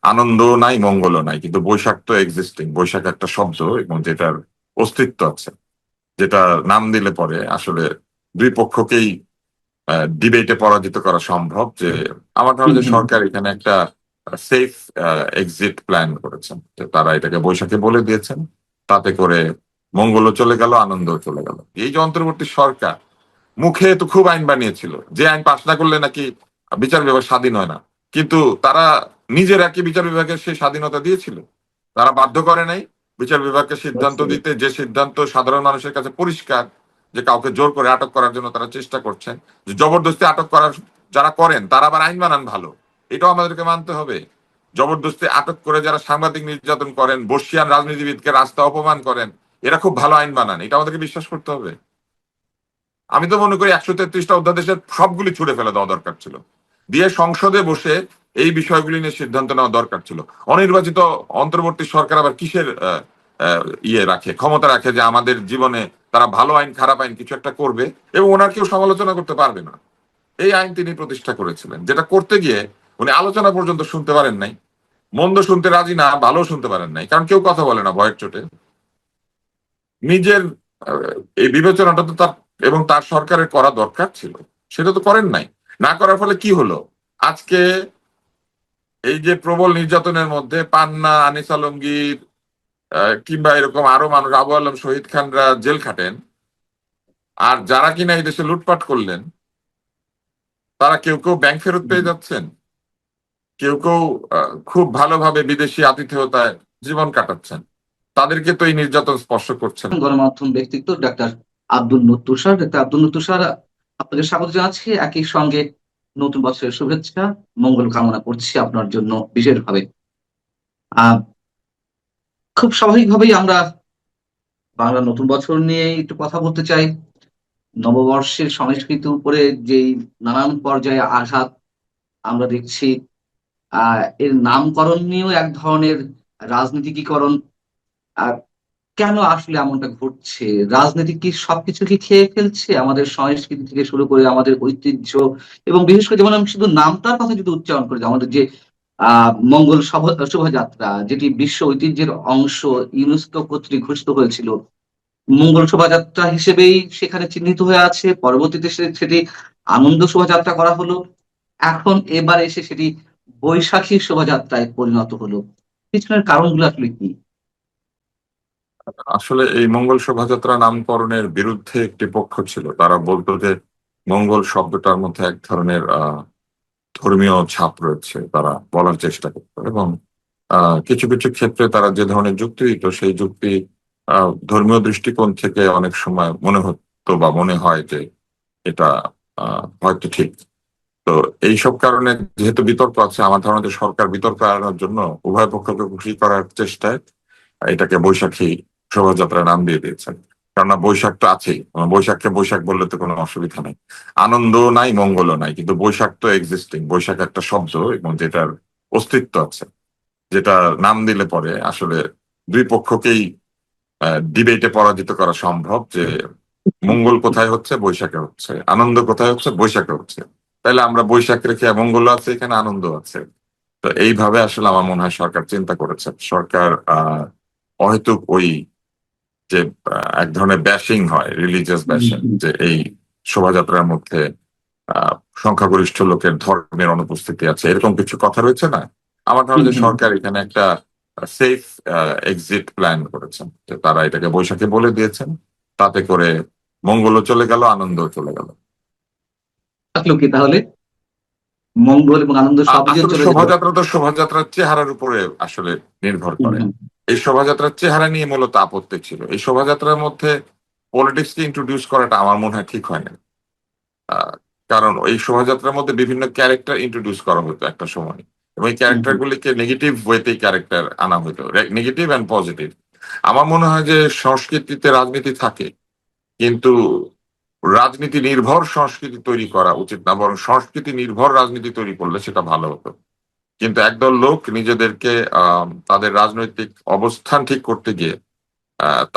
আনন্দ নাই মঙ্গলও নাই, কিন্তু বৈশাখ তো এক্সিস্টিং, বৈশাখ একটা শব্দ এবং যেটার অস্তিত্ব আছে, যেটা নাম দিলে পরে আসলে দুই পক্ষকেই ডিবেটে পরাজিত করা সম্ভব। যে আমার ধারণা হুম যে হুম সরকার এখানে একটা সেফ এক্সিট প্ল্যান করেছেন, যে তারা এটাকে বৈশাখে বলে দিয়েছেন, তাতে করে মঙ্গলও চলে গেল, আনন্দও চলে গেল। এই যে অন্তর্বর্তী সরকার মুখে তো খুব আইন বানিয়েছিল, যে আইন পাশ না করলে নাকি বিচার বিভাগ স্বাধীন হয় না, কিন্তু তারা নিজেরা কি বিচার বিভাগের সেই স্বাধীনতা দিয়েছিল? তারা বাধ্য করে নাই বিচার বিভাগকে সিদ্ধান্ত অবশ্যই। দিতে, যে সিদ্ধান্ত সাধারণ মানুষের কাছে পরিষ্কার, যে কাউকে জোর করে আটক করার জন্য তারা চেষ্টা করছেন, যে জবরদস্তি আটক করার যারা করেন তারা আবার আইন বানান ভালো, এটাও আমাদেরকে মানতে হবে। জবরদস্তি আটক করে যারা সাংবাদিক নির্যাতন করেন, বর্ষিয়ান রাজনীতিবিদকে রাস্তা অপমান করেন, এরা খুব ভালো আইন বানান, এটা আমাদেরকে বিশ্বাস করতে হবে। আমি তো মনে করি 133টা অধ্যাদেশের সবগুলি ছুড়ে ফেলে দেওয়া দরকার ছিল, দিয়ে সংসদে বসে এই বিষয়গুলি নিয়ে সিদ্ধান্ত নেওয়া দরকার ছিল। অনির্বাচিত অন্তর্বর্তী সরকার আবার কিসের ইয়ে রাখে, ক্ষমতা রাখে যে আমাদের জীবনে তারা ভালো আইন খারাপ আইন কিছু একটা করবে এবং ওনার কেউ সমালোচনা করতে পারবে না। এই আইন তিনি প্রতিষ্ঠা করেছিলেন, যেটা করতে গিয়ে উনি আলোচনা পর্যন্ত শুনতে পারেন নাই। মন্দ শুনতে রাজি না, ভালো শুনতে পারেন নাই, কারণ কেউ কথা বলে না ভয়ের চোটে। নিজের এই বিবেচনাটা তো তার এবং তার সরকারের করা দরকার ছিল, সেটা তো করেন নাই। না করার ফলে কি হলো? আজকে এই যে প্রবল নির্যাতনের মধ্যে পান্না, আনিস আলমগীর কিংবা এরকম আরো মানুষ, আবু আলম, শহীদ খানরা জেল খাটেন, আর যারা কিনা এই দেশে লুটপাট করলেন তারা কেউ কেউ ব্যাংক ফেরত পেয়ে যাচ্ছেন, কেউ কেউ খুব ভালোভাবে বিদেশি আতিথেয়তায় জীবন কাটাচ্ছেন। তাদেরকে তো এই নির্যাতন স্পর্শ করছে না। গণমাধ্যম ব্যক্তিত্ব ডাক্তার আব্দুল নূর স্যার। ডাক্তার আব্দুল নূর স্যার, আপনাকে স্বাগত জানাচ্ছি। একই সঙ্গে নতুন বছরের শুভেচ্ছা, মঙ্গল কামনা করছি আপনার জন্য বিশেষভাবে। আহ খুব স্বাভাবিকভাবেই আমরা বাংলা নতুন বছর নিয়ে একটু কথা বলতে চাই। নববর্ষের সংস্কৃতির উপরে যেই নানান পর্যায়ে আঘাত আমরা দেখছি, এর নামকরণ নিয়েও এক ধরনের রাজনীতিকীকরণ। আহ কেন আসলে এমনটা ঘটছে? রাজনীতি কি সবকিছু কি খেয়ে ফেলছে আমাদের সংস্কৃতি থেকে শুরু করে আমাদের ঐতিহ্য, এবং বিশেষ করে যেমন আমি শুধু নামটার কথা যদি উচ্চারণ করি, আমাদের যে মঙ্গল শোভাযাত্রা, যেটি বিশ্ব ঐতিহ্যের অংশ, ইউনেস্কো কর্তৃক ঘোষিত হয়েছিল, মঙ্গল শোভাযাত্রা হিসেবেই সেখানে চিহ্নিত হয়ে আছে। পরবর্তীতে সেটি আনন্দ শোভাযাত্রা করা হলো, এখন এবার এসে সেটি বৈশাখী শোভাযাত্রায় পরিণত হলো। পিছনের কারণগুলো আসলে কি? আসলে এই মঙ্গল শোভাযাত্রা নামকরণের বিরুদ্ধে একটি পক্ষ ছিল, তারা বলতো যে মঙ্গল শব্দটার মধ্যে এক ধরনের ধর্মীয় ছাপ রয়েছে, তারা বলার চেষ্টা করতো। এবং কিছু কিছু ক্ষেত্রে তারা যে ধরনের যুক্তি দিত, সেই যুক্তি ধর্মীয় দৃষ্টিকোণ থেকে অনেক সময় মনে হতো বা মনে হয় যে এটা হয়তো ঠিক। তো এইসব কারণে যেহেতু বিতর্ক আছে, আমার ধারণা যে সরকার বিতর্ক এড়ানোর জন্য উভয় পক্ষকে খুশি করার চেষ্টায় এটাকে বৈশাখী শোভাযাত্রা নাম দিয়ে দিয়েছেন। কেননা বৈশাখ তো আছেই, বৈশাখকে বৈশাখ বললে তো কোনো অসুবিধা নেই। আনন্দ নাই মঙ্গলও নাই, কিন্তু বৈশাখ তো এক্সিস্টিং, বৈশাখ একটা শব্দ এবং যেটার অস্তিত্ব আছে, যেটা নাম দিলে পরে আসলে দুই পক্ষকেই ডিবেটে পরাজিত করা সম্ভব। যে মঙ্গল কোথায় হচ্ছে, বৈশাখে হচ্ছে, আনন্দ কোথায় হচ্ছে, বৈশাখে হচ্ছে। তাহলে আমরা বৈশাখ রেখে মঙ্গল আছে, এখানে আনন্দ আছে। তো এইভাবে আসলে আমার মনে হয় সরকার চিন্তা করেছে। সরকার অহেতুক ওই যে এক ধরনের ব্যাশিং হয়, রিলিজিয়াস ব্যাশিং, যে এই শোভাযাত্রার মধ্যে আহ সংখ্যাগরিষ্ঠ লোকের ধর্মের অনুপস্থিতি আছে, এরকম কিছু কথা রয়েছে না। আমার ধারণা যে সরকার এখানে একটা সেফ এক্সিট প্ল্যান করেছেন, যে তারা এটাকে বৈশাখে বলে দিয়েছেন, তাতে করে মঙ্গলও চলে গেল, আনন্দও চলে গেল। থাকলো কি তাহলে? মঙ্গল এবং আনন্দ সবই যে আসলে চলে গেল। শোভাযাত্রা তো শোভাযাত্রার চেহারার উপরে আসলে নির্ভর হুম, করে। হুম। এই শোভাযাত্রার চেহারা নিয়ে মূলত আপত্তি ছিল। এই শোভাযাত্রার মধ্যে পলিটিক্সকে ইন্ট্রোডিউস করাটা আমার মনে হয় ঠিক হয় না। আহ, কারণ এই শোভাযাত্রার মধ্যে বিভিন্ন ক্যারেক্টার ইন্ট্রোডিউস করা হতো একটা সময়, এবং এই হুম, ক্যারেক্টার হুম। গুলিকে নেগেটিভ ওয়েতে ক্যারেক্টার আনা হতো, নেগেটিভ অ্যান্ড পজিটিভ। আমার মনে হয় যে সংস্কৃতিতে রাজনীতি থাকে, কিন্তু রাজনীতি নির্ভর সংস্কৃতি তৈরি করা উচিত না, বরং সংস্কৃতি নির্ভর রাজনীতি তৈরি করলে সেটা ভালো হতো। কিন্তু একদল লোক নিজেদেরকে তাদের রাজনৈতিক অবস্থান ঠিক করতে গিয়ে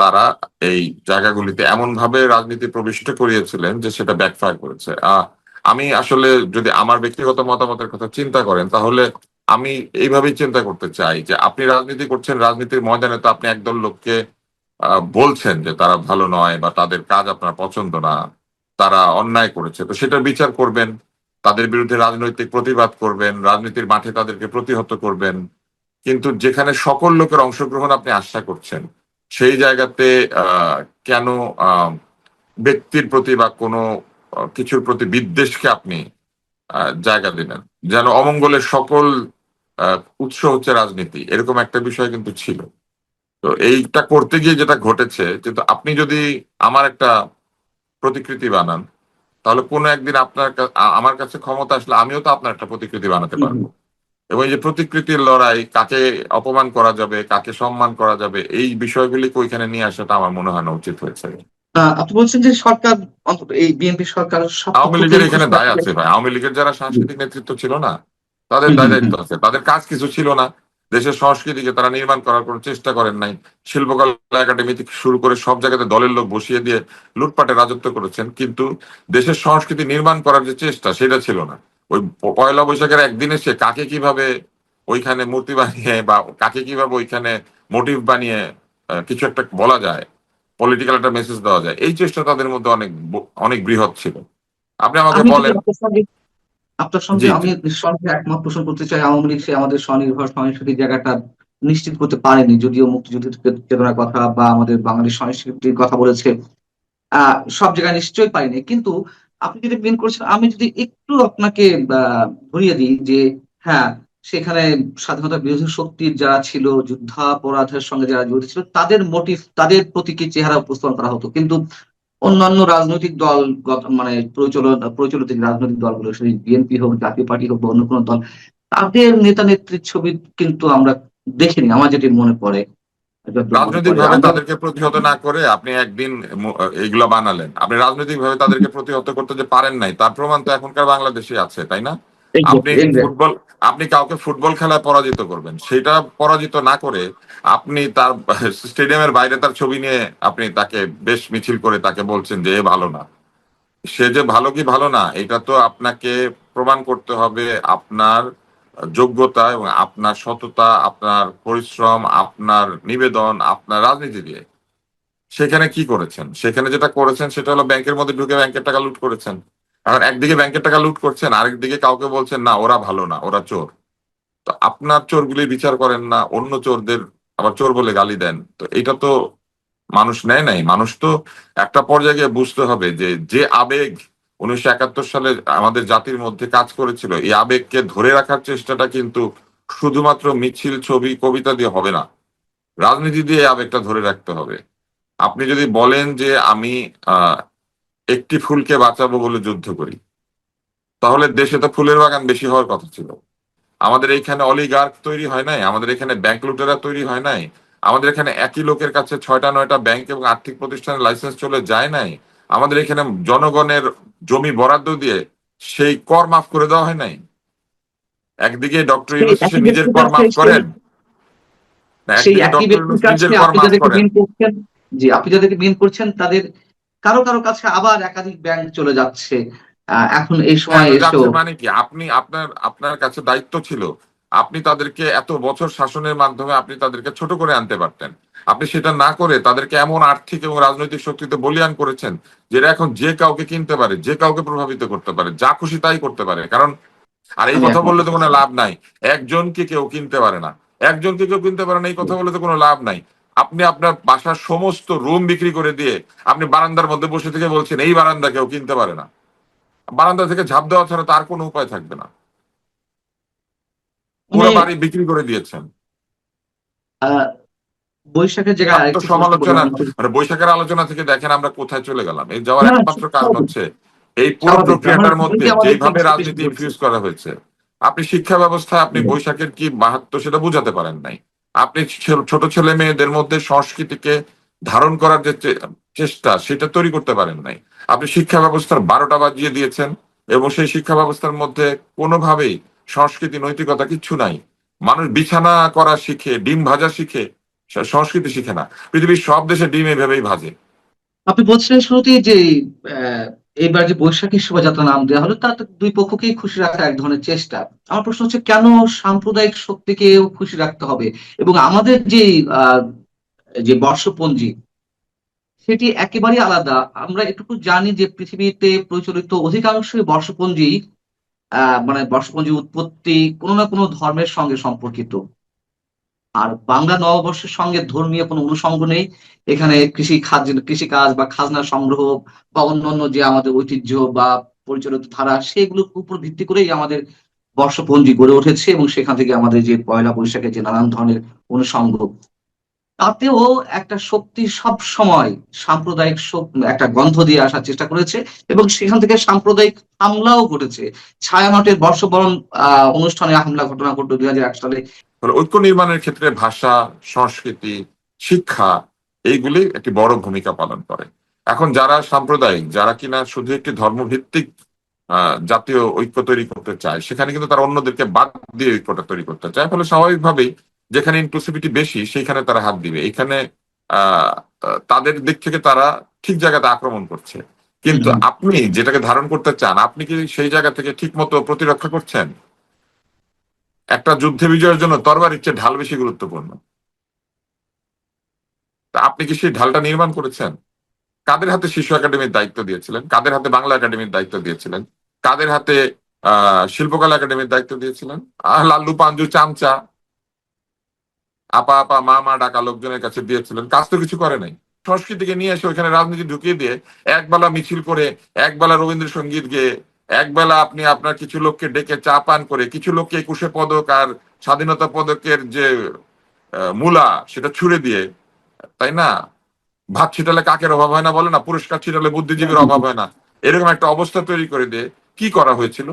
তারা এই জায়গাগুলিতে এমন ভাবে রাজনীতি প্রবিষ্ট করিয়েছিলেন যে সেটা ব্যাকফায়ার করেছে। আমি আসলে, যদি আমার ব্যক্তিগত মতামতের কথা চিন্তা করেন, তাহলে আমি এইভাবেই চিন্তা করতে চাই যে আপনি রাজনীতি করছেন, রাজনীতির ময়দানে তো আপনি একদল লোককে বলছেন যে তারা ভালো নয় বা তাদের কাজ আপনার পছন্দ না, তারা অন্যায় করেছে, তো সেটার বিচার করবেন, তাদের বিরুদ্ধে রাজনৈতিক প্রতিবাদ করবেন, রাজনীতির মাঠে তাদেরকে প্রতিহত করবেন। কিন্তু যেখানে সকল লোকের অংশগ্রহণ আপনি আশা করছেন, সেই জায়গাতে আহ, কেন আহ, ব্যক্তির প্রতি বা কোনো কিছুর প্রতি বিদ্বেষকে আপনি জায়গা দিলেন? যেন অমঙ্গলের সকল উৎস হচ্ছে রাজনীতি, এরকম একটা বিষয় কিন্তু ছিল। তো এইটা করতে গিয়ে যেটা ঘটেছে, কিন্তু আপনি যদি আমার একটা প্রতিকৃতি বানান, তাহলে কোনো একদিন আমার কাছে ক্ষমতা আসলে আমিও তো আপনার একটা প্রতিকৃতি বানাতে হুম, হুম। পারবো। এবং এই যে প্রতিকৃতির লড়াই, কাকে অপমান করা যাবে, কাকে সম্মান করা যাবে, এই বিষয়গুলিকে ওইখানে নিয়ে আসাটা আমার মনে হয় না উচিত হয়েছে। আপনি বলছেন যে সরকার, অন্তত এই বিএনপি সরকার সব আওয়ামী পক্ষ লীগের থেকে এখানে ঘোষণা দায় করে। আছে ভাই, আওয়ামী লীগের যারা জি। সাংস্কৃতিক নেতৃত্ব ছিল না, তাদের হুম, দায় হুম, দায়িত্ব হুম। আছে। তাদের কাজ কিছু ছিল না, দেশের সংস্কৃতিকে তারা নির্মাণ করার কোনো চেষ্টা করেন নাই। শিল্পকলা একাডেমি থেকে শুরু করে সব জায়গাতে দলের লোক বসিয়ে দিয়ে লুটপাটে রাজত্ব করেছেন, কিন্তু দেশের সংস্কৃতি নির্মাণ করার যে চেষ্টা, সেটা ছিল না। ওই পয়লা বৈশাখের একদিন এসে কাকে কিভাবে ওইখানে মূর্তি বানিয়ে বা কাকে কিভাবে ওইখানে মোটিভ বানিয়ে কিছু একটা বলা যায়, পলিটিক্যাল একটা মেসেজ দেওয়া যায়, এই চেষ্টা তাদের মধ্যে অনেক অনেক বৃহৎ ছিল। আপনি আমাকে আমি যদি বলেন। আপনার সঙ্গে জি, আমি জি। নিঃসন্দেহে একমত পোষণ করতে চাই। আওয়ামী লীগ সে আমাদের স্বনির্ভর সংস্কৃতির জায়গাটা নিশ্চিত করতে পারেনি, যদিও মুক্তিযুদ্ধের চেতনার কথা বা আমাদের বাঙালি সংস্কৃতির কথা বলেছে। সব জায়গায় নিশ্চয়ই পাইনি, কিন্তু আপনি যদি মেন করছেন, আমি যদি একটু আপনাকে ধরিয়ে দিই যে হ্যাঁ, সেখানে স্বাধীনতা বিরোধী শক্তির যারা ছিল, যুদ্ধাপরাধের সঙ্গে যারা জড়িত ছিল, তাদের মোটিভ, তাদের প্রতীকী চেহারা উপস্থাপন করা হতো। কিন্তু অন্যান্য রাজনৈতিক দল, মানে প্রচলিত যে রাজনৈতিক দলগুলো, সেই বিএনপি হোক, জাতীয় পার্টি হোক বা অন্য কোনো দল, তাদের নেতা নেত্রীর ছবি কিন্তু আমরা দেখিনি, আমার যেটি মনে পড়ে, যতদূর মনে রাজনৈতিক পড়ে ভাবে আমরা। তাদেরকে প্রতিহত না করে আপনি একদিন এইগুলা বানালেন, আপনি রাজনৈতিক ভাবে তাদেরকে প্রতিহত করতে যে পারেন নাই, তার প্রমাণ তো এখনকার বাংলাদেশে আছে, তাই না? আপনি এক্স্যাক্টলি, এক্স্যাক্টলি। ফুটবল, আপনি কাউকে ফুটবল খেলায় পরাজিত করবেন, সেটা পরাজিত না করে আপনি তার স্টেডিয়ামের বাইরে তার ছবি নিয়ে আপনি তাকে বেশ মিছিল করে তাকে বলছেন যে এ ভালো না। সে যে ভালো কি ভালো না, এটা তো আপনাকে প্রমাণ করতে হবে আপনার যোগ্যতা এবং আপনার সততা, আপনার পরিশ্রম, আপনার নিবেদন, আপনার রাজনীতি দিয়ে। সেখানে কি করেছেন? সেখানে যেটা করেছেন সেটা হলো ব্যাংকের মধ্যে ঢুকে ব্যাংকের টাকা লুট করেছেন। এখন একদিকে ব্যাংকের টাকা লুট করছেন, আরেকদিকে কাউকে বলছেন না ওরা ভালো না, ওরা চোর। তো আপনার চোরগুলি বিচার করেন না, অন্য চোরদের আবার চোর বলে গালি দেন। তো এটা তো মানুষ নেয় নাই। মানুষ তো একটা পর্যায়ে গিয়ে বুঝতে হবে যে যে আবেগ 1971 সালে আমাদের জাতির মধ্যে কাজ করেছিল, এই আবেগকে ধরে রাখার চেষ্টাটা কিন্তু শুধুমাত্র মিছিল, ছবি, কবিতা দিয়ে হবে না। রাজনীতি দিয়ে এই আবেগটা ধরে রাখতে হবে। আপনি যদি বলেন যে আমি আহ একটি ফুলকে বাঁচাবো বলে যুদ্ধ করি, তাহলে দেশে তো ফুলের বাগান বেশি হওয়ার কথা ছিল। আমাদের এইখানে অলিগার্ক তৈরি হয় নাই, আমাদের এখানে ব্যাংক লুটেরা তৈরি হয় নাই, আমাদের এখানে একই লোকের কাছে 6টা 9টা ব্যাংক এবং আর্থিক প্রতিষ্ঠানের লাইসেন্স চলে যায় নাই, আমাদের এখানে জনগণের জমি বরাদ্দ দিয়ে সেই কর মাফ করে দেওয়া হয় নাই। একদিকে ডক্টর সেই ইউনূস এসে একই নিজের ব্যক্তির কর কাছে মাফ সেই করেন, না সেই একদিকে একই ডক্টর ব্যক্তির ইউনূস কাছে নিজের কর আপনি মাফ যাদেরকে করেন। মেন করছেন, জি, আপনি যাদেরকে মেন করছেন, তাদের কারো কারো কাছে আবার একাধিক ব্যাংক চলে যাচ্ছে এখন এই হ্যাঁ, সময় তো এসেও। যাচ্ছে মানে কি, আপনি আপনার আপনার কাছে দায়িত্ব ছিল, আপনি তাদেরকে এত বছর শাসনের মাধ্যমে আপনি তাদেরকে ছোট করে আনতে পারতেন। আপনি সেটা না করে তাদেরকে এমন আর্থিক এবং রাজনৈতিক শক্তিতে বলীয়ান করেছেন, যেটা এখন যে কাউকে কিনতে পারে, যে কাউকে প্রভাবিত করতে পারে, যা খুশি তাই করতে পারে। কারণ আর এই আমি কথা একমত বললে তো আপনার কোনো সঙ্গে। লাভ নাই। একজনকে কেউ কিনতে পারে না, একজনকে কেউ কিনতে পারে না, এই কথা বলে তো কোনো লাভ নাই। আপনি আপনার বাসার সমস্ত রুম বিক্রি করে দিয়ে আপনি বারান্দার মধ্যে বসে থেকে বলছেন এই বারান্দা কেউ কিনতে পারে না। বারান্দা থেকে ঝাঁপ দেওয়া ছাড়া তার কোনো উপায় থাকবে না। আমি পুরো বাড়ি বিক্রি করে দিয়েছেন। আহ বৈশাখের জায়গায় আরেকটি প্রশ্ন করবো আত্মসমালোচনা, আমি। মানে বৈশাখের আলোচনা থেকে দেখেন আমরা কোথায় চলে গেলাম। এই যাওয়ার না, না, একমাত্র কারণ স্বাভাবিক, হচ্ছে এই পুরো স্বাভাবিক আমার প্রক্রিয়াটার মধ্যে বইটি আমাদেরকে যেভাবে ইন্সপিরেশন রাজনীতি করছে। ইনফিউজ করা হয়েছে। আপনি শিক্ষা ব্যবস্থায় আপনি বৈশাখের কি মাহাত্ম সেটা বুঝাতে পারেন নাই। আপনি ছোট ছেলে মেয়েদের মধ্যে সংস্কৃতিকে ধারণ করার যে চেষ্টা, সেটা তৈরি করতে পারেন নাই। আপনি শিক্ষা ব্যবস্থার 12টা বাজিয়ে দিয়েছেন, এবং সেই শিক্ষা ব্যবস্থার মধ্যে কোনোভাবেই সংস্কৃতি, নৈতিকতা কিচ্ছু নাই। মানুষ বিছানা করা শিখে, ডিম ভাজা শিখে, সংস্কৃতি শিখে না। পৃথিবীর সব দেশে ডিম এভাবেই ভাজে। আপনি বলছিলেন শুরুতেই যে এইবার যে বৈশাখী শোভাযাত্রা নাম দেওয়া হলো তা তো দুই পক্ষকেই খুশি রাখা এক ধরনের চেষ্টা। আমার প্রশ্ন হচ্ছে কেন সাম্প্রদায়িক শক্তিকেও খুশি রাখতে হবে, এবং আমাদের যে বর্ষপঞ্জি সেটি একেবারেই আলাদা। আমরা এটুকু জানি যে পৃথিবীতে প্রচলিত অধিকাংশই বর্ষপঞ্জি, মানে বর্ষপঞ্জির উৎপত্তি কোনো না কোনো ধর্মের সঙ্গে সম্পর্কিত। আর বাংলা নববর্ষের সঙ্গে ধর্মীয় কোনো অনুষঙ্গ নেই। এখানে কৃষিকাজ বা খাজনা সংগ্রহ বা অন্যান্য যে আমাদের ঐতিহ্য বা পরিচালিত ধারা সেগুলোর উপর ভিত্তি করেই আমাদের বর্ষপঞ্জি গড়ে উঠেছে, এবং সেখান থেকে আমাদের যে পয়লা বৈশাখের যে নানান ধরনের অনুষঙ্গ, তাতেও একটা শক্তি সব সময় সাম্প্রদায়িক একটা গন্ধ দিয়ে আসার চেষ্টা করেছে, এবং সেখান থেকে সাম্প্রদায়িক হামলাও ঘটেছে। ছায়ানটের বর্ষবরণ অনুষ্ঠানে হামলা ঘটনা ঘটলো 2001 সালে। ফলে ঐক্য নির্মাণের ক্ষেত্রে ভাষা, সংস্কৃতি, শিক্ষা এইগুলি একটি বড় ভূমিকা পালন করে। এখন যারা সাম্প্রদায়িক, যারা কিনা শুধু একটি ধর্মভিত্তিক জাতীয় ঐক্য তৈরি করতে চায়, সেখানে কিন্তু তারা অন্যদেরকে বাদ দিয়ে ঐক্যটা তৈরি করতে চায়। ফলে স্বাভাবিকভাবেই যেখানে ইনক্লুসিভিটি বেশি সেইখানে তারা হাত দিবে। এখানে আহ তাদের দিক থেকে তারা ঠিক জায়গাতে আক্রমণ করছে। কিন্তু হুম। আপনি যেটাকে ধারণ করতে চান, আপনি কি সেই জায়গা থেকে ঠিক মতো প্রতিরক্ষা করছেন? একটা যুদ্ধে বিজয়ের জন্য তরবারির চেয়ে ঢাল বেশি গুরুত্বপূর্ণ। তা আপনি কি সেই ঢালটা নির্মাণ করেছেন? কাদের হাতে শিশু একাডেমির দায়িত্ব দিয়েছিলেন? কাদের হাতে বাংলা একাডেমির দায়িত্ব দিয়েছিলেন? কাদের হাতে শিল্পকলা একাডেমির দায়িত্ব দিয়েছিলেন? লাল্লু পাঞ্জু চামচা আপা আপা মা মা ডাকা লোকজনের কাছে দিয়েছিলেন, কাজ তো কিছু করে নাই। সংস্কৃতিকে নিয়ে এসে ওইখানে রাজনীতি ঢুকিয়ে দিয়ে একবেলা মিছিল করে, একবেলা রবীন্দ্রসঙ্গীত গেয়ে, একবেলা আপনি আপনার কিছু লোককে ডেকে চা পান করে, কিছু লোককে 21শে পদক আর স্বাধীনতা পদকের যে মূলা সেটা ছুড়ে দিয়ে, তাই না? ভাত ছিটালে কাকের অভাব হয় না বলে না, পুরস্কার ছিটালে বুদ্ধিজীবীর অভাব হয় না, এরকম একটা অবস্থা তৈরি করে দিয়ে কি করা হয়েছিল?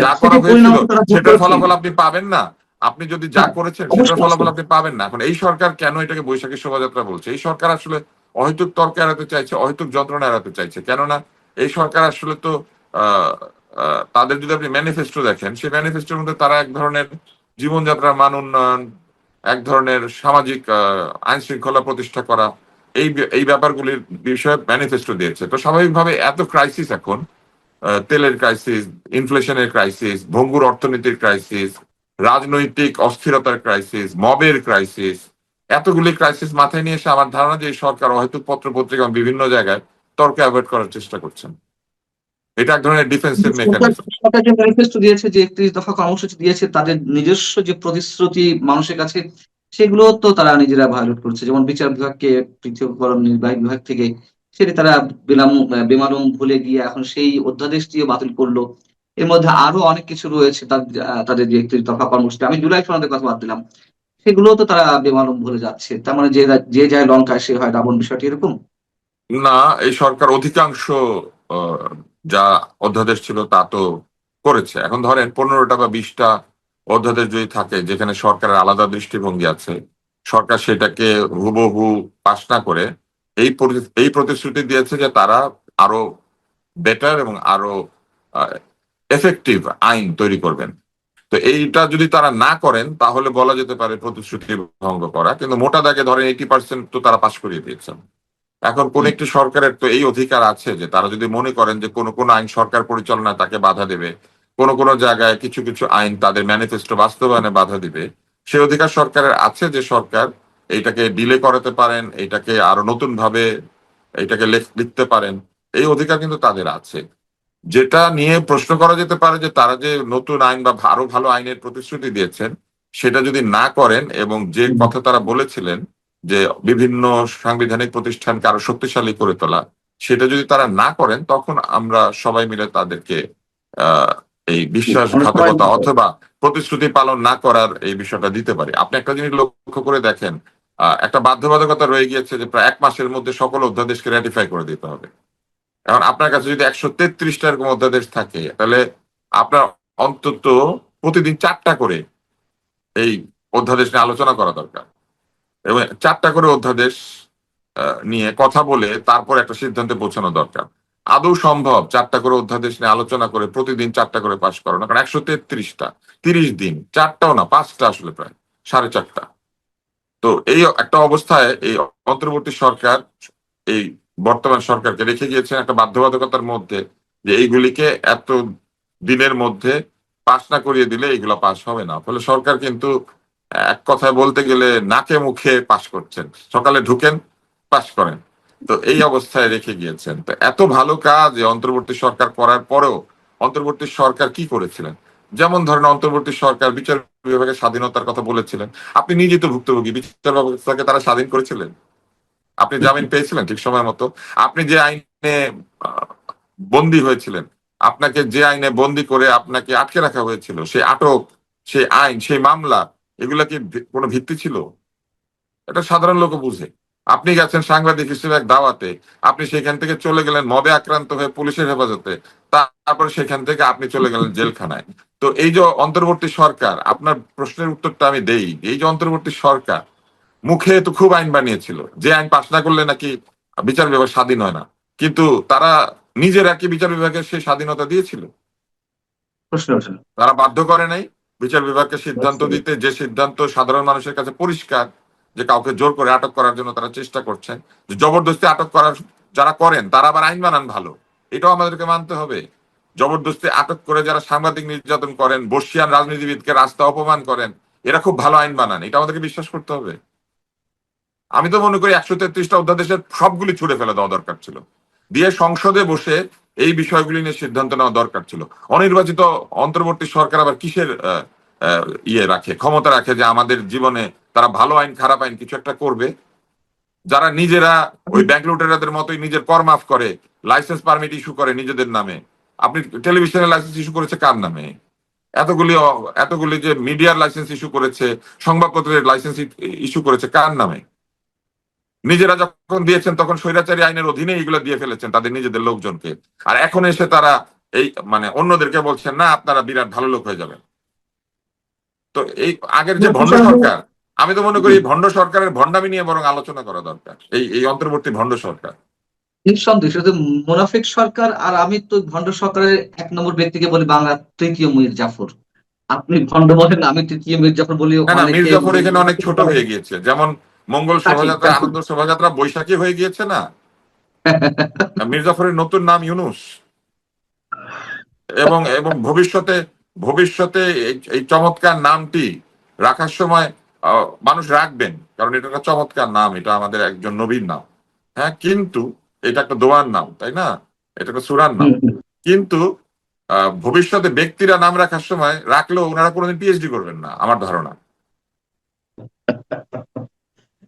যা করা সেটাই পরিণাম হয়েছিল তারা ভোগ সেটার করেছে। ফলাফল আপনি পাবেন না। আপনি যদি যা হ্যাঁ, করেছেন সেটার অবশ্যই আছে। ফলাফল আপনি পাবেন না। এখন এই সরকার কেন এটাকে বৈশাখী শোভাযাত্রা বলছে? এই সরকার আসলে অহেতুক তর্ক এড়াতে চাইছে, অহেতুক যন্ত্রণা এড়াতে চাইছে। কেননা এই সরকার আসলে তো আহ তাদের যদি আপনি ম্যানিফেস্টো দেখেন, সেই ম্যানিফেস্টোর মধ্যে তারা এক ধরনের জীবনযাত্রার মান উন্নয়ন, এক ধরনের সামাজিক আইন শৃঙ্খলা প্রতিষ্ঠা করা, এই ব্যাপারগুলির বিষয়ে ম্যানিফেস্টো দিয়েছে। তো স্বাভাবিকভাবে এত ক্রাইসিস এখন, তেলের ক্রাইসিস, ইনফ্লেশনের ক্রাইসিস, ভঙ্গুর অর্থনীতির ক্রাইসিস, রাজনৈতিক অস্থিরতার ক্রাইসিস, মবের ক্রাইসিস, এতগুলি ক্রাইসিস মাথায় নিয়ে এসে আমার ধারণা যে এই সরকার অহেতুক পত্র পত্রিকা বিভিন্ন জায়গায় তর্ক অ্যাভয়েড করার চেষ্টা করছেন। এটা এক ধরনের ডিফেন্সিভ কিন্তু সরকার মেকানিজম। সরকার যে ম্যানিফেস্টো দিয়েছে, যে 31 দফা কর্মসূচি দিয়েছে, তাদের নিজস্ব যে প্রতিশ্রুতি মানুষের কাছে, সেগুলো তো তারা নিজেরা ভায়োলেট করছে। যেমন বিচার বিভাগকে পৃথকীকরণ, নির্বাহী বিভাগ থেকে সেটি তারা বেমালুম ভুলে গিয়ে এখন সেই অধ্যাদেশটিও বাতিল করলো। এর মধ্যে আরো অনেক কিছু রয়েছে তাদের যে 31 দফা কর্মসূচি, আমি জুলাই সনদের কথা বাদ দিলাম, সেগুলো তো তারা বেমালুম ভুলে যাচ্ছে। তার মানে যে যায় লঙ্কায় সে হয় রাবণ, বিষয়টি এরকম। না, এই সরকার অধিকাংশ আহ, যা অধ্যাদেশ ছিল তা তো করেছে। এখন ধরেন 15টা বা 20টা অধ্যাদেশ যদি থাকে যেখানে সরকারের আলাদা দৃষ্টিভঙ্গি আছে, সরকার সেটাকে হুবহু পাশ না করে এই প্রতিশ্রুতি দিয়েছে যে তারা আরো বেটার এবং আরো এফেক্টিভ আইন তৈরি করবেন। তো এইটা যদি তারা না করেন তাহলে বলা যেতে পারে প্রতিশ্রুতি ভঙ্গ করা, কিন্তু মোটা দাগে ধরেন 80% তো তারা পাশ করিয়ে দিয়েছেন। এখন কোন একটি সরকারের তো এই অধিকার আছে যে তারা যদি মনে করেন যে কোন কোন আইন সরকার পরিচালনায় তাকে বাধা দেবে, কোন কোন জায়গায় কিছু কিছু আইন তাদের ম্যানিফেস্টো বাস্তবায়নে বাধা দিবে, সে অধিকার সরকারের আছে যে সরকার এইটাকে ডিলে করাতে পারেন, এইটাকে আরো নতুন ভাবে এইটাকে লিখতে পারেন। এই অধিকার কিন্তু তাদের আছে। যেটা নিয়ে প্রশ্ন করা যেতে পারে যে তারা যে নতুন আইন বা আরো ভালো আইনের প্রতিশ্রুতি দিয়েছেন সেটা যদি না করেন, এবং যে কথা তারা বলেছিলেন যে বিভিন্ন সাংবিধানিক প্রতিষ্ঠানকে আরো শক্তিশালী করে তোলা, সেটা যদি তারা না করেন তখন আমরা সবাই মিলে তাদেরকে আহ এই আমরা সবাই বিশ্বাসঘাতকতা অথবা প্রতিশ্রুতি পালন না করার এই বিষয়টা দিতে পারি। আপনি একটা জিনিস লক্ষ্য করে দেখেন, একটা বাধ্যবাধকতা রয়ে গিয়েছে যে প্রায় 1 মাসের মধ্যে সকল অধ্যাদেশকে রেটিফাই করে দিতে হবে। এখন আপনার কাছে যদি 133টা এরকম অধ্যাদেশ থাকে, তাহলে আপনার অন্তত প্রতিদিন 4টা করে এই অধ্যাদেশ নিয়ে আলোচনা করা দরকার, এবং 4টা করে অধ্যাদেশ নিয়ে কথা বলে তারপর একটা সিদ্ধান্তে পৌঁছানো দরকার। আদৌ সম্ভব 4টা করে অধ্যাদেশ নিয়ে আলোচনা করে প্রতিদিন 4টা করে পাশ করানো? কারণ 133টা, 30 দিন, 4টাও না 5টা, আসলে প্রায় 4.5টা। তো এই একটা অবস্থায় এই অন্তর্বর্তী সরকার এই বর্তমান সরকারকে রেখে গিয়েছেন একটা বাধ্যবাধকতার মধ্যে, যে এইগুলিকে এত দিনের মধ্যে পাশ না করিয়ে দিলে এগুলো পাশ হবে না। ফলে সরকার কিন্তু এক কথায় বলতে গেলে নাকে মুখে পাশ করছেন, সকালে ঢুকেন পাশ করেন। তো এই অবস্থায় রেখে গিয়েছেন। তো এত ভালো কাজ অন্তর্বর্তী সরকার করার পরেও অন্তর্বর্তী সরকার কি করেছিলেন? যেমন ধরেন, অন্তর্বর্তী সরকার বিচার বিভাগের স্বাধীনতার কথা বলেছিলেন। আপনি নিজেই তো ভুক্তভোগী, বিচার ব্যবস্থাকে তারা স্বাধীন করেছিলেন? আপনি জামিন পেয়েছিলেন ঠিক সময় মতো? আপনি যে আইনে আহ, বন্দী হয়েছিলেন, আপনাকে যে আইনে বন্দী করে আপনাকে আটকে রাখা হয়েছিল, সেই আটক, সেই আইন, সেই মামলা, এগুলা কি কোনো ভিত্তি ছিল? এটা সাধারণ লোক বুঝে। আপনি গেছেন সাংবাদিক হিসেবে এক দাওয়াতে, আপনি সেখান থেকে চলে গেলেন মবে আক্রান্ত হয়ে পুলিশের হেফাজতে, তারপর সেখান থেকে আপনি চলে গেলেন জেলখানায়। তো এই যে অন্তর্বর্তী সরকার, আপনার প্রশ্নের উত্তরটা আমি দেই, এই যে অন্তর্বর্তী সরকার মুখে তো খুব আইন বানিয়েছিল, যে আইন পাশ না করলে নাকি বিচার বিভাগ স্বাধীন হয় না, কিন্তু তারা নিজেরা কি বিচার বিভাগের সেই স্বাধীনতা দিয়েছিল? প্রশ্ন ওঠে না। তারা বাধ্য করে নাই বিচার বিভাগকে সিদ্ধান্ত অবশ্যই। দিতে, যে সিদ্ধান্ত সাধারণ মানুষের কাছে পরিষ্কার, যে কাউকে জোর করে আটক করার জন্য তারা চেষ্টা করছেন, যে জবরদস্তি আটক করার যারা করেন তারা আবার আইন বানান ভালো, এটাও আমাদেরকে মানতে হবে। জবরদস্তি আটক করে যারা সাংবাদিক নির্যাতন করেন, বর্ষিয়ান রাজনীতিবিদকে রাস্তা অপমান করেন, এরা খুব ভালো আইন বানান, এটা আমাদেরকে বিশ্বাস করতে হবে। আমি তো মনে করি 133টা অধ্যাদেশের সবগুলি ছুড়ে ফেলে দেওয়া দরকার ছিল, দিয়ে সংসদে বসে এই বিষয়গুলি নিয়ে সিদ্ধান্ত নেওয়া দরকার ছিল। অনির্বাচিত অন্তর্বর্তী সরকার আবার কিসের ইয়ে রাখে, ক্ষমতা রাখে যে আমাদের জীবনে তারা ভালো আইন খারাপ আইন কিছু একটা করবে? যারা নিজেরা ওই ব্যাংক লুটেরাদের মতোই নিজের কর মাফ করে, লাইসেন্স পারমিট ইস্যু করে নিজেদের নামে। আপনি টেলিভিশনের লাইসেন্স ইস্যু করেছে কার নামে? এতগুলি এতগুলি যে মিডিয়ার লাইসেন্স ইস্যু করেছে, সংবাদপত্রের লাইসেন্স ইস্যু করেছে কার নামে? নিজেরা যখন দিয়েছেন তখন স্বৈরাচারী আইনের অধীনে এগুলো দিয়ে ফেলেছেন তাদের নিজেদের লোকজনকে। আর এখন এসে তারা এই মানে অন্যদেরকে বলছেন না আপনারা বিরাট ভালো লোক হয়ে যাবেন। তো এই আগের যে ভণ্ড সরকার, আমি তো মনে করি এই ভণ্ড সরকারের ভণ্ডামি নিয়ে বরং আলোচনা করা দরকার, এই এই অন্তর্বর্তী ভণ্ড সরকার। নিঃসন্দেহে শুধু মুনাফিক সরকার, আর আমি তো ভণ্ড সরকারের 1 নম্বর ব্যক্তিকে বলি বাংলার তৃতীয় মীর জাফর। আপনি ভণ্ড বলেন, আমি তৃতীয় মীর জাফর বলি। না না, অনেকে মির্জাফর এখানে অনেক ছোট হয়ে গিয়েছে, যেমন মঙ্গল তা ঠিক, তা শোভাযাত্রা, ঠিক। আনন্দ শোভাযাত্রা বৈশাখী হয়ে গিয়েছে না? মির্জাফরের নতুন নাম ইউনুস। এবং এবং ভবিষ্যতে, ভবিষ্যতে এই চমৎকার নামটি রাখার সময় মানুষ রাখবেন, কারণ এটা একটা চমৎকার নাম, এটা আমাদের একজন নবীর নাম। হ্যাঁ, কিন্তু এটা একটা দোয়ার নাম, তাই না? এটা একটা সূরার নাম। হুম, হুম। কিন্তু ভবিষ্যতে ব্যক্তিরা নাম রাখার সময় রাখলেও ওনারা কোনোদিন পিএইচডি করবেন না, আমার ধারণা।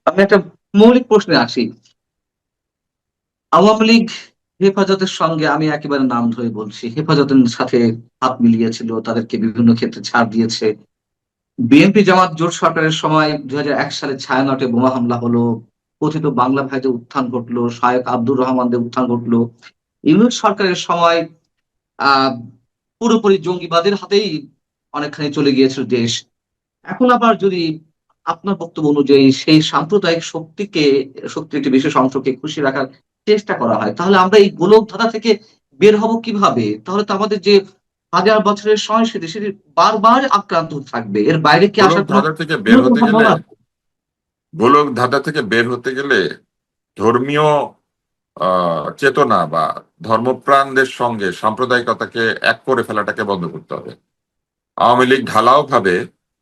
আমি একটা মৌলিক প্রশ্নে আসি। আওয়ামী লীগ হেফাজতের সঙ্গে, আমি একেবারে নাম ধরে বলছি, হেফাজতের সাথে হাত মিলিয়েছিল, তাদেরকে বিভিন্ন ক্ষেত্রে ছাড় দিয়েছে। বিএনপি জামাত জোট সরকারের সময় 2001 সালে ছায়ানটে বোমা হামলা হলো, কথিত বাংলা ভাইদের উত্থান ঘটলো, শায়েখ আব্দুর রহমানদের উত্থান ঘটলো। ইউনূস সরকারের সময় আহ পুরোপুরি জঙ্গিবাদের হাতেই অনেকখানি চলে গিয়েছিল দেশ। এখন আবার যদি আপনার বক্তব্য অনুযায়ী সেই সাম্প্রদায়িক শক্তির একটি বিশেষ অংশকে খুশি রাখার চেষ্টা করা হয়, তাহলে আমরা এই গোলক ধাঁধা থেকে বের হব কিভাবে? তাহলে তো আমাদের যে হাজার বছরের সংস্কৃতি, সেটি বারবার আক্রান্ত হতে থাকবে। এর বাইরে কি গোলক আসার কোনো ধাঁধা থেকে বের কোনো হতে গেলে, সম্ভাবনা আছে? গোলক ধাঁধা থেকে বের হতে গেলে ধর্মীয় চেতনা বা ধর্মপ্রাণদের সঙ্গে সাম্প্রদায়িকতাকে এক করে ফেলাটাকে বন্ধ করতে হবে। আওয়ামী লীগ ঢালাও ভাবে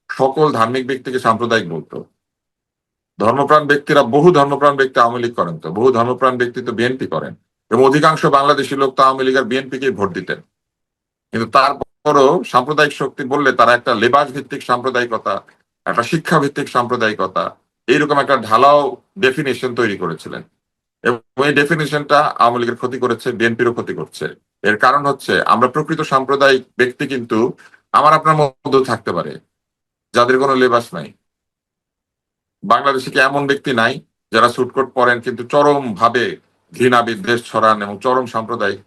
সকল ধার্মিক ব্যক্তিকে সাম্প্রদায়িক বলতো। ধর্মপ্রাণ ব্যক্তিরা, বহু ধর্মপ্রাণ ব্যক্তি আওয়ামী লীগ করেন, তো বহু ধর্মপ্রাণ ব্যক্তি তো বিএনপি করেন, এবং অধিকাংশ বাংলাদেশি লোক তো আওয়ামী লীগ আর বিএনপিকেই ভোট দিতেন। কিন্তু তারপরও সাম্প্রদায়িক শক্তি বললে তারা একটা লেবাস ভিত্তিক সাম্প্রদায়িকতা, একটা শিক্ষা ভিত্তিক সাম্প্রদায়িকতা, এইরকম একটা ঢালাও ডেফিনেশন তৈরি করেছিলেন। এবং এই ডেফিনেশনটা আওয়ামী লীগের ক্ষতি করেছে, বিএনপিরও ক্ষতি করছে। এর কারণ হচ্ছে আমরা প্রকৃত সাম্প্রদায়িক ব্যক্তি কিন্তু আমার আপনার মধ্যে থাকতে পারে, যাদের কোনো লেবাস নাই। বাংলাদেশে কি এমন ব্যক্তি নাই যারা সুটকোট পরেন কিন্তু চরম ভাবে ঘৃণা বিদ্বেষ ছড়ান এবং চরম সাম্প্রদায়িক?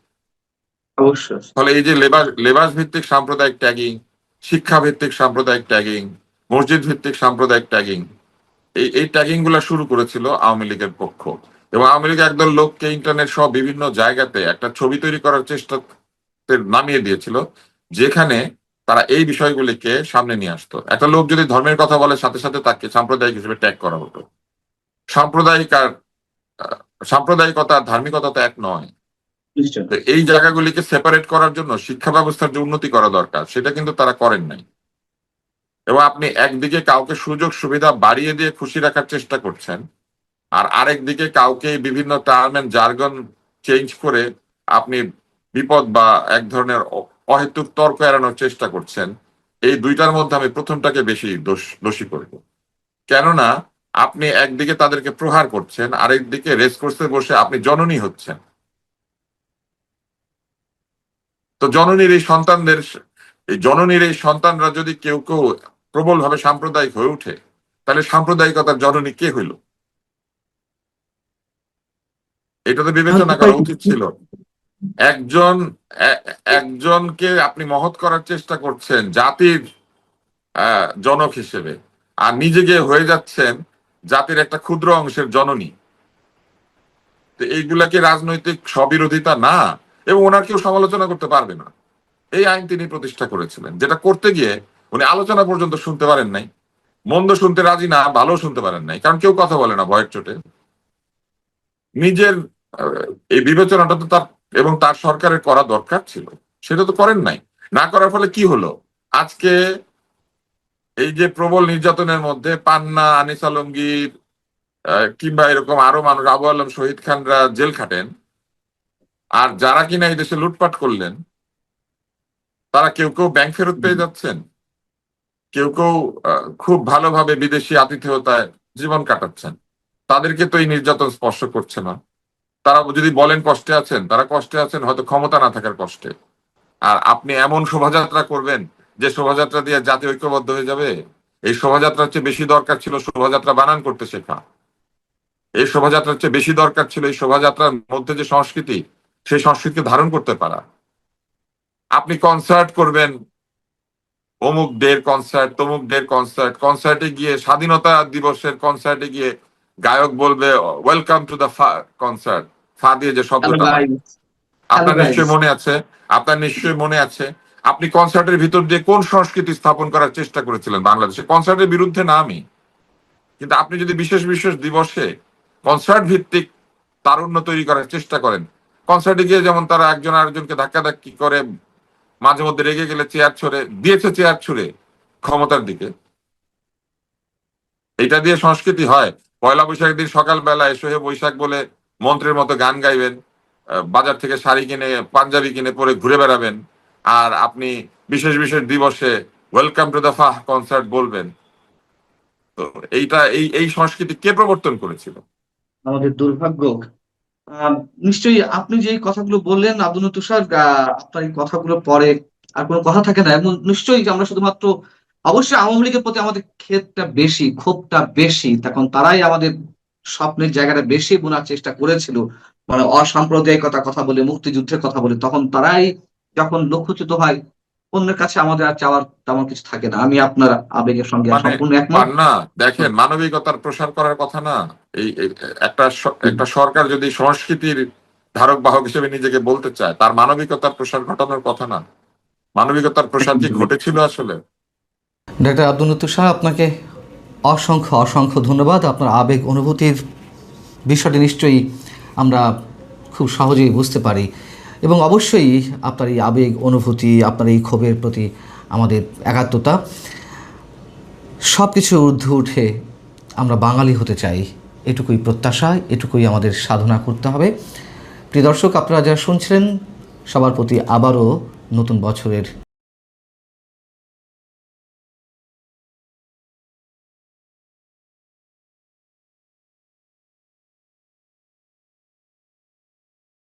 অবশ্যই। ফলে এই যে লেবাস লেবাস ভিত্তিক সাম্প্রদায়িক ট্যাগিং, শিক্ষা ভিত্তিক সাম্প্রদায়িক ট্যাগিং, মসজিদ ভিত্তিক সাম্প্রদায়িক ট্যাগিং, এই ট্যাগিং গুলা শুরু করেছিল আওয়ামী লীগের পক্ষ। এবং আওয়ামী লীগ একদল লোককে ইন্টারনেট সহ বিভিন্ন জায়গাতে একটা ছবি তৈরি করার চেষ্টা নামিয়ে দিয়েছিল, যেখানে তারা এই বিষয়গুলিকে সামনে নিয়ে আসতো। একটা লোক যদি ধর্মের কথা বলে, সাথে সাথে তাকে সাম্প্রদায়িক হিসেবে ট্যাগ করা হতো। সাম্প্রদায়িক আর সাম্প্রদায়িকতা আর ধার্মিকতা তো এক নয়। নিশ্চয়। তো এই জায়গাগুলিকে সেপারেট করার জন্য শিক্ষা ব্যবস্থার যে উন্নতি করা দরকার সেটা কিন্তু তারা করেন নাই। এবং আপনি একদিকে কাউকে সুযোগ সুবিধা বাড়িয়ে দিয়ে খুশি রাখার চেষ্টা করছেন, আর আরেক দিকে কাউকে বিভিন্ন টার্ম এন্ড জার্গন চেঞ্জ করে আপনি বিপদ বা এক ধরনের অহেতুক তর্ক এড়ানোর চেষ্টা করছেন। এই দুইটার মধ্যে আমি প্রথমটাকে বেশি দোষী করব। কেননা আপনি একদিকে তাদেরকে প্রহার করছেন, আরেকদিকে রেস কোর্সে বসে আপনি জননী হচ্ছেন। তো জননীর এই সন্তানরা যদি কেউ কেউ প্রবল ভাবে সাম্প্রদায়িক হয়ে ওঠে, তাহলে সাম্প্রদায়িকতার জননী কে হইল? এটা তো বিবেচনা করা উচিত ছিল। একজন একজনকে আপনি মহৎ করার চেষ্টা করছেন জাতির জনক হিসেবে, আর নিজেকে হয়ে যাচ্ছেন জাতির একটা ক্ষুদ্র অংশের জননী। তো এইগুলা কি রাজনৈতিক স্ববিরোধিতা না? এবং ওনার কেউ সমালোচনা করতে পারবে না। এই আইন তিনি প্রতিষ্ঠা করেছিলেন, যেটা করতে গিয়ে উনি আলোচনা পর্যন্ত শুনতে পারেন নাই। মন্দ শুনতে রাজি না, ভালো শুনতে পারেন নাই, কারণ কেউ কথা বলে না ভয়ের চোটে। নিজের এই বিবেচনাটা তো তার এবং তার সরকারের করা দরকার ছিল, সেটা তো করেন নাই। না করার ফলে কি হলো? আজকে এই যে প্রবল নির্যাতনের মধ্যে পান্না, আনিস আলমগীর কিংবা এরকম আরো মানুষ, আবু আলম, শহীদ খানরা জেল খাটেন, আর যারা কিনা এই দেশে লুটপাট করলেন তারা কেউ কেউ ব্যাংক ফেরত পেয়ে যাচ্ছেন, কেউ কেউ খুব ভালোভাবে বিদেশি আতিথেয়তায় জীবন কাটাচ্ছেন। তাদেরকে তো এই নির্যাতন স্পর্শ করছে না। তারা যদি বলেন কষ্টে আছেন, তারা কষ্টে আছেন হয়তো ক্ষমতা না থাকার কষ্টে। আর আপনি এমন শোভাযাত্রা করবেন যে শোভাযাত্রা দিয়ে জাতি ঐক্যবদ্ধ হয়ে যাবে? এই শোভাযাত্রার চেয়ে বেশি দরকার ছিল শোভাযাত্রা বানান করতে শেখা। এই শোভাযাত্রার চেয়ে বেশি দরকার ছিল এই শোভাযাত্রার মধ্যে যে সংস্কৃতি, সেই সংস্কৃতিকে ধারণ করতে পারা। আপনি কনসার্ট করবেন, অমুক ডের কনসার্ট, তমুক ডের কনসার্ট, কনসার্টে গিয়ে স্বাধীনতা দিবসের কনসার্টে গিয়ে গায়ক বলবে ওয়েলকাম টু দ্য কনসার্ট, ফা দিয়ে যে হ্যালো শব্দটা হয়। গাইস। হ্যালো আপনার গাইস। নিশ্চয়ই মনে আছে, আপনার নিশ্চয়ই মনে আছে আপনি কনসার্টের ভিতর দিয়ে কোন সংস্কৃতি স্থাপন করার চেষ্টা করেছিলেন বাংলাদেশে। কনসার্টের বিরুদ্ধে না আমি, কিন্তু আপনি যদি বিশেষ বিশেষ দিবসে কনসার্ট ভিত্তিক তারুণ্য তৈরি করার চেষ্টা করেন, কনসার্টে গিয়ে যেমন তারা একজন আরেকজনকে ধাক্কাধাক্কি করে, মাঝে মধ্যে রেগে গেলে চেয়ার ছুড়ে দিয়েছে, চেয়ার ছুড়ে ক্ষমতার দিকে, এটা দিয়ে সংস্কৃতি হয়? পয়লা বৈশাখের দিন সকালবেলা এসে বৈশাখ বলে মন্ত্রের মতো গান গাইবেন, বাজার থেকে শাড়ি কিনে পাঞ্জাবি কিনে পরে ঘুরে বেড়াবেন, আর আপনি বিশেষ বিশেষ দিবসে ওয়েলকাম টু দ্য ফাহ কনসার্ট বলবেন? তো এইটা এই এই সংস্কৃতি কে প্রবর্তন করেছিল? আমাদের দুর্ভাগ্য। আহ, নিশ্চয়ই আপনি যে কথাগুলো বললেন আব্দুল তুষার, আপনার এই কথাগুলো পরে আর কোনো কথা থাকে না। এবং নিশ্চয়ই যে আমরা শুধুমাত্র, অবশ্যই আওয়ামী লীগের প্রতি আমাদের ক্ষেতটা বেশি, ক্ষোভটা বেশি, তখন তারাই আমাদের স্বপ্নের জায়গাটা বেশি বোনার চেষ্টা করেছিল। মানে অসাম্প্রদায়িকতার কথা বলে, মুক্তিযুদ্ধের কথা বলে, তখন তারাই যখন লক্ষ্যচ্যুত হয়, অন্যের কাছে আমাদের আর চাওয়ার তেমন কিছু থাকে না। আমি আপনার আবেগের সঙ্গে মানে সম্পূর্ণ একমত। পান্না, দেখেন, মানবিকতার প্রসার করার কথা না। একটা একটা সরকার যদি সংস্কৃতির ধারক বাহক হিসেবে নিজেকে বলতে চায়, তার মানবিকতার প্রসার ঘটানোর কথা না? মানবিকতার প্রসার কি ঘটেছিল আসলে? ডাক্তার আব্দুল তুষার, আপনাকে অসংখ্য অসংখ্য ধন্যবাদ। আপনার আবেগ অনুভূতির বিষয়টি নিশ্চয়ই আমরা খুব সহজেই বুঝতে পারি, এবং অবশ্যই আপনার এই আবেগ অনুভূতি, আপনার এই ক্ষোভের প্রতি আমাদের একাত্মতা, সব কিছুর ঊর্ধ্বে উঠে আমরা বাঙালি হতে চাই, এটুকুই প্রত্যাশা, এটুকুই আমাদের সাধনা করতে হবে। প্রিয় দর্শক, আপনারা যারা শুনছিলেন, সবার প্রতি আবারও নতুন বছরের